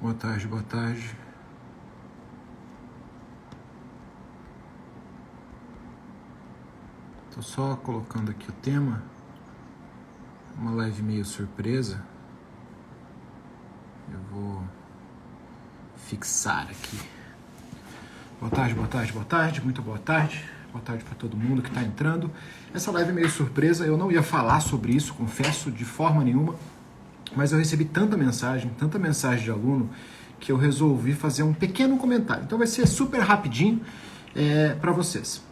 Boa tarde, boa tarde. Tô só colocando aqui o tema. Uma live meio surpresa. Eu vou fixar aqui. Boa tarde, boa tarde, boa tarde. Muito boa tarde. Boa tarde para todo mundo que está entrando. Essa live é meio surpresa. Eu não ia falar sobre isso, confesso, de forma nenhuma. Mas eu recebi tanta mensagem de aluno, que eu resolvi fazer um pequeno comentário. Então vai ser super rapidinho para vocês.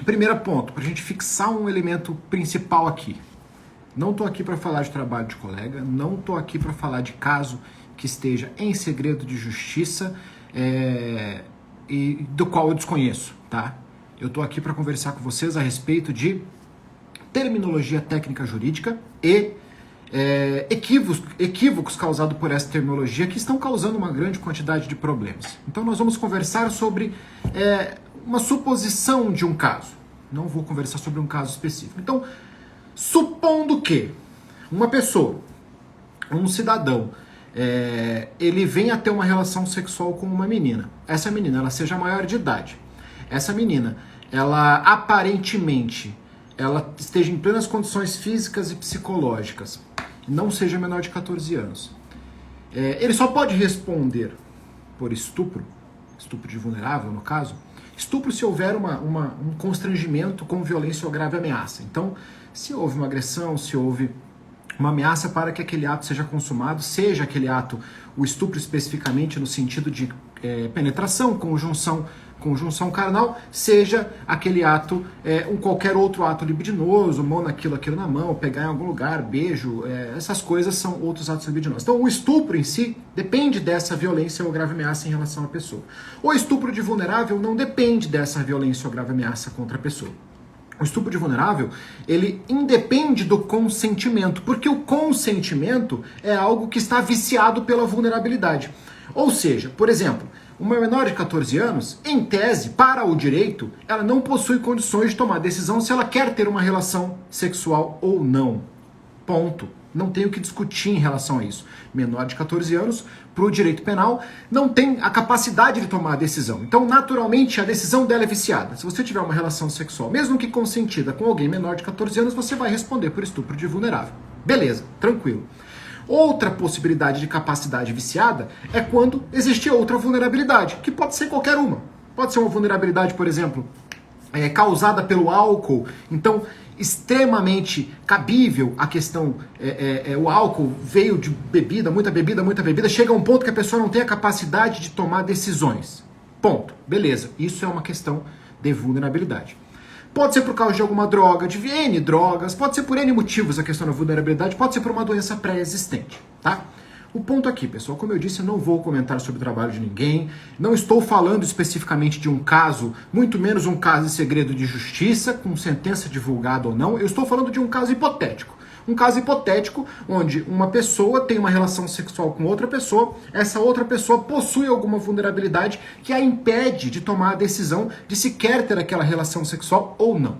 Primeiro ponto, para a gente fixar um elemento principal aqui. Não estou aqui para falar de trabalho de colega, não estou aqui para falar de caso que esteja em segredo de justiça e do qual eu desconheço, tá? Eu estou aqui para conversar com vocês a respeito de terminologia técnica jurídica e equívocos causados por essa terminologia que estão causando uma grande quantidade de problemas. Então nós vamos conversar sobre uma suposição de um caso. Não vou conversar sobre um caso específico. Então, supondo que uma pessoa, um cidadão, ele venha a ter uma relação sexual com uma menina. Essa menina, ela seja maior de idade. Essa menina, ela aparentemente, ela esteja em plenas condições físicas e psicológicas, não seja menor de 14 anos. Ele só pode responder por estupro de vulnerável no caso, estupro se houver um constrangimento com violência ou grave ameaça. Então, se houve uma agressão, se houve uma ameaça para que aquele ato seja consumado, seja aquele ato, o estupro especificamente no sentido de penetração, conjunção carnal, seja aquele ato, qualquer outro ato libidinoso, mão naquilo, aquilo na mão, pegar em algum lugar, beijo, essas coisas são outros atos libidinosos. Então o estupro em si depende dessa violência ou grave ameaça em relação à pessoa. O estupro de vulnerável não depende dessa violência ou grave ameaça contra a pessoa. O estupro de vulnerável, ele independe do consentimento, porque o consentimento é algo que está viciado pela vulnerabilidade. Ou seja, por exemplo, uma menor de 14 anos, em tese, para o direito, ela não possui condições de tomar decisão se ela quer ter uma relação sexual ou não. Ponto. Não tem o que discutir em relação a isso. Menor de 14 anos, para o direito penal, não tem a capacidade de tomar a decisão. Então, naturalmente, a decisão dela é viciada. Se você tiver uma relação sexual, mesmo que consentida, com alguém menor de 14 anos, você vai responder por estupro de vulnerável. Beleza, tranquilo. Outra possibilidade de capacidade viciada é quando existe outra vulnerabilidade, que pode ser qualquer uma. Pode ser uma vulnerabilidade, por exemplo, causada pelo álcool. Então, extremamente cabível a questão, o álcool veio de muita bebida, chega a um ponto que a pessoa não tem a capacidade de tomar decisões. Ponto. Beleza. Isso é uma questão de vulnerabilidade. Pode ser por causa de alguma droga, de N drogas, pode ser por N motivos a questão da vulnerabilidade, pode ser por uma doença pré-existente, tá? O ponto aqui, pessoal, como eu disse, eu não vou comentar sobre o trabalho de ninguém, não estou falando especificamente de um caso, muito menos um caso de segredo de justiça, com sentença divulgada ou não, eu estou falando de um caso hipotético. Um caso hipotético onde uma pessoa tem uma relação sexual com outra pessoa, essa outra pessoa possui alguma vulnerabilidade que a impede de tomar a decisão de se quer ter aquela relação sexual ou não.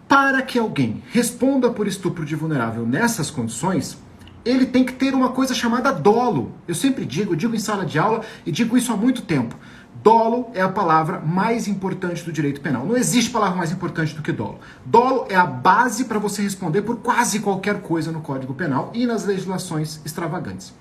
Para que alguém responda por estupro de vulnerável nessas condições, ele tem que ter uma coisa chamada dolo. Eu sempre digo em sala de aula e digo isso há muito tempo. Dolo é a palavra mais importante do direito penal. Não existe palavra mais importante do que dolo. Dolo é a base para você responder por quase qualquer coisa no Código Penal e nas legislações extravagantes.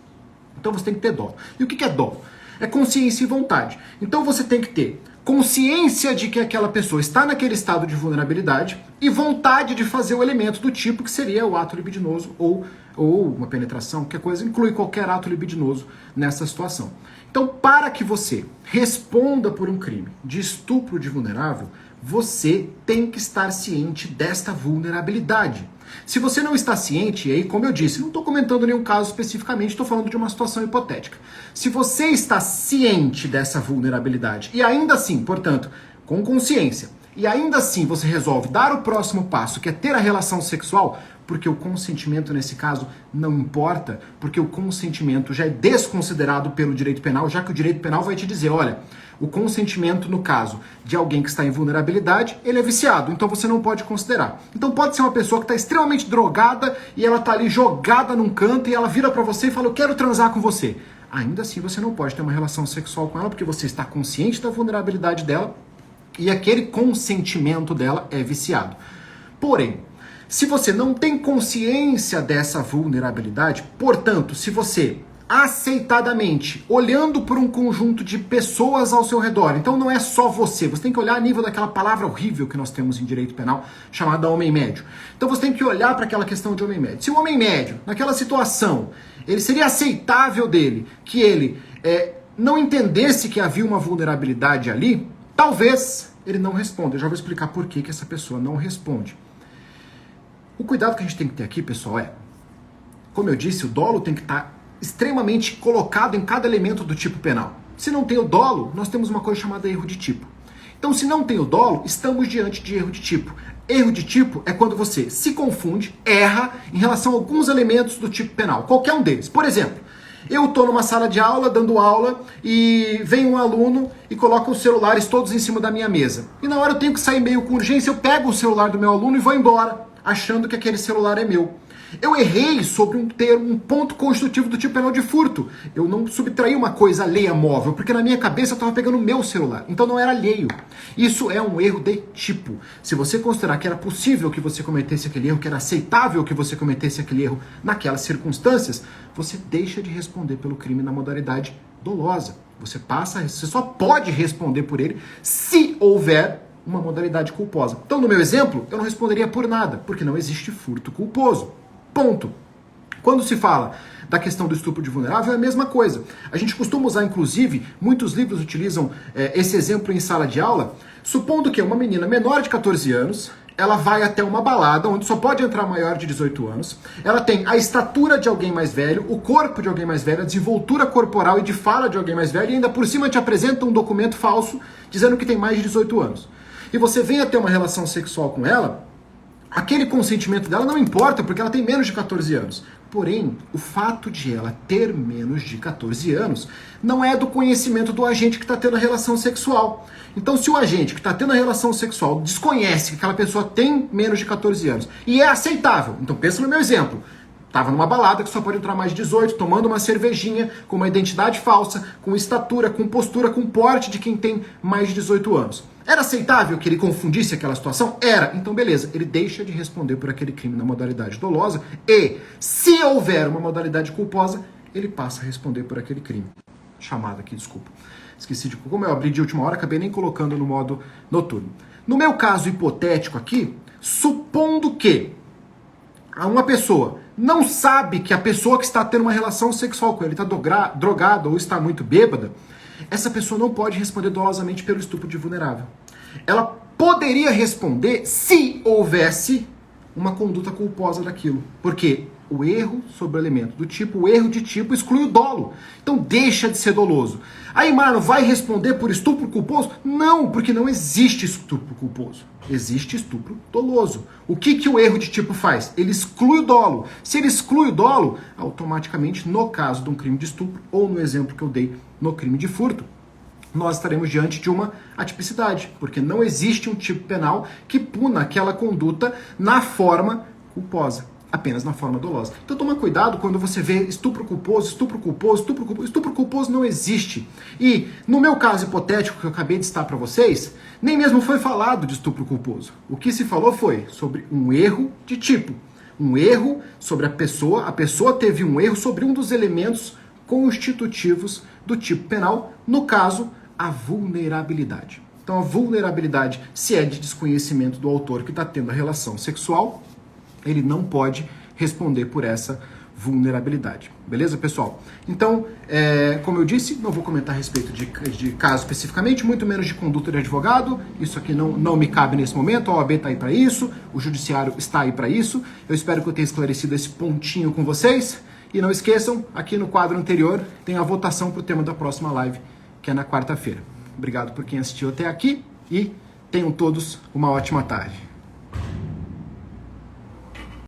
Então você tem que ter dolo. E o que é dolo? É consciência e vontade. Então você tem que ter consciência de que aquela pessoa está naquele estado de vulnerabilidade e vontade de fazer o elemento do tipo que seria o ato libidinoso ou uma penetração, qualquer coisa, inclui qualquer ato libidinoso nessa situação. Então, para que você responda por um crime de estupro de vulnerável, você tem que estar ciente desta vulnerabilidade. Se você não está ciente, e aí, como eu disse, não estou comentando nenhum caso especificamente, estou falando de uma situação hipotética. Se você está ciente dessa vulnerabilidade e ainda assim, portanto, com consciência, e ainda assim você resolve dar o próximo passo, que é ter a relação sexual, porque o consentimento nesse caso não importa, porque o consentimento já é desconsiderado pelo direito penal, já que o direito penal vai te dizer, olha, o consentimento no caso de alguém que está em vulnerabilidade, ele é viciado, então você não pode considerar. Então pode ser uma pessoa que está extremamente drogada e ela está ali jogada num canto e ela vira para você e fala, eu quero transar com você. ainda assim você não pode ter uma relação sexual com ela porque você está consciente da vulnerabilidade dela e aquele consentimento dela é viciado. Porém, se você não tem consciência dessa vulnerabilidade, portanto, se você aceitadamente, olhando por um conjunto de pessoas ao seu redor, então não é só você, você tem que olhar a nível daquela palavra horrível que nós temos em direito penal, chamada homem médio. Então você tem que olhar para aquela questão de homem médio. Se o homem médio, naquela situação, ele seria aceitável dele que ele não entendesse que havia uma vulnerabilidade ali, talvez ele não responda. Eu já vou explicar por que essa pessoa não responde. O cuidado que a gente tem que ter aqui, pessoal, como eu disse, o dolo tem que estar extremamente colocado em cada elemento do tipo penal. Se não tem o dolo, nós temos uma coisa chamada erro de tipo. Então, se não tem o dolo, estamos diante de erro de tipo. Erro de tipo é quando você se confunde, erra em relação a alguns elementos do tipo penal, qualquer um deles. Por exemplo, eu estou numa sala de aula, dando aula, e vem um aluno e coloca os celulares todos em cima da minha mesa. E na hora eu tenho que sair meio com urgência, eu pego o celular do meu aluno e vou embora, achando que aquele celular é meu. Eu errei sobre um ponto constitutivo do tipo penal de furto. Eu não subtraí uma coisa alheia móvel, porque na minha cabeça eu estava pegando o meu celular. Então não era alheio. Isso é um erro de tipo. Se você considerar que era possível que você cometesse aquele erro, que era aceitável que você cometesse aquele erro naquelas circunstâncias, você deixa de responder pelo crime na modalidade dolosa. Você só pode responder por ele se houver uma modalidade culposa. Então, no meu exemplo, eu não responderia por nada, porque não existe furto culposo. Ponto. Quando se fala da questão do estupro de vulnerável, é a mesma coisa. A gente costuma usar, inclusive, muitos livros utilizam esse exemplo em sala de aula, supondo que uma menina menor de 14 anos, ela vai até uma balada, onde só pode entrar maior de 18 anos, ela tem a estatura de alguém mais velho, o corpo de alguém mais velho, a desenvoltura corporal e de fala de alguém mais velho, e ainda por cima te apresenta um documento falso dizendo que tem mais de 18 anos. E você vem a ter uma relação sexual com ela, aquele consentimento dela não importa, porque ela tem menos de 14 anos. Porém, o fato de ela ter menos de 14 anos não é do conhecimento do agente que está tendo a relação sexual. Então, se o agente que está tendo a relação sexual desconhece que aquela pessoa tem menos de 14 anos e é aceitável, então pensa no meu exemplo. Estava numa balada que só pode entrar mais de 18, tomando uma cervejinha, com uma identidade falsa, com estatura, com postura, com porte de quem tem mais de 18 anos. Era aceitável que ele confundisse aquela situação? Era. Então, beleza, ele deixa de responder por aquele crime na modalidade dolosa e, se houver uma modalidade culposa, ele passa a responder por aquele crime. Chamado aqui, desculpa. Esqueci de... Como eu abri de última hora, acabei nem colocando no modo noturno. No meu caso hipotético aqui, supondo que uma pessoa não sabe que a pessoa que está tendo uma relação sexual com ele está drogada ou está muito bêbada, essa pessoa não pode responder dolosamente pelo estupro de vulnerável. Ela poderia responder se houvesse uma conduta culposa daquilo. Porque o erro sobre o elemento do tipo, o erro de tipo exclui o dolo. Então deixa de ser doloso. Aí, Marlon, vai responder por estupro culposo? Não, porque não existe estupro culposo. Existe estupro doloso. O que o erro de tipo faz? Ele exclui o dolo. Se ele exclui o dolo, automaticamente, no caso de um crime de estupro, ou no exemplo que eu dei, no crime de furto, nós estaremos diante de uma atipicidade, porque não existe um tipo penal que puna aquela conduta na forma culposa, apenas na forma dolosa. Então toma cuidado quando você vê estupro culposo, estupro culposo, estupro culposo. Estupro culposo não existe. E no meu caso hipotético que eu acabei de citar para vocês, nem mesmo foi falado de estupro culposo. O que se falou foi sobre um erro de tipo. Um erro sobre a pessoa teve um erro sobre um dos elementos constitutivos do tipo penal, no caso, a vulnerabilidade. Então a vulnerabilidade, se é de desconhecimento do autor que está tendo a relação sexual, ele não pode responder por essa vulnerabilidade. Beleza, pessoal? Então, como eu disse, não vou comentar a respeito de caso especificamente, muito menos de conduta de advogado. Isso aqui não me cabe nesse momento. A OAB está aí para isso, o judiciário está aí para isso. Eu espero que eu tenha esclarecido esse pontinho com vocês. E não esqueçam, aqui no quadro anterior tem a votação para o tema da próxima live, que é na quarta-feira. Obrigado por quem assistiu até aqui e tenham todos uma ótima tarde.